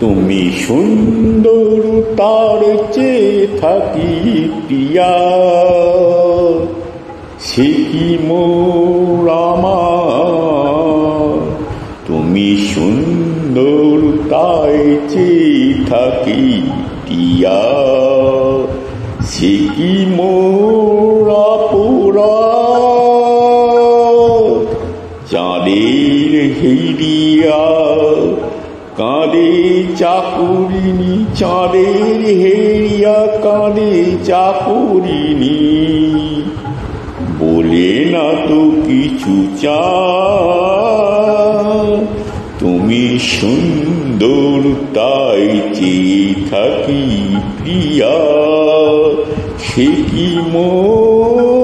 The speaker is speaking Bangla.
তুমি সুন্দর তার চেয়ে থাকি প্রিয়া, সে কি মোর আমার। তুমি সুন্দর তাই চেয়ে থাকি প্রিয়া, সে কি মোর অপরাধ। চাঁদের হেরিয়া কাঁদে চাকুরিনী, চাঁদের হেরিয়া কাঁদে চাকুরিনী, বলে না তো কিছু চাও। তুমি সুন্দর তাই চেয়ে থাকি প্রিয়া, সে কি মোর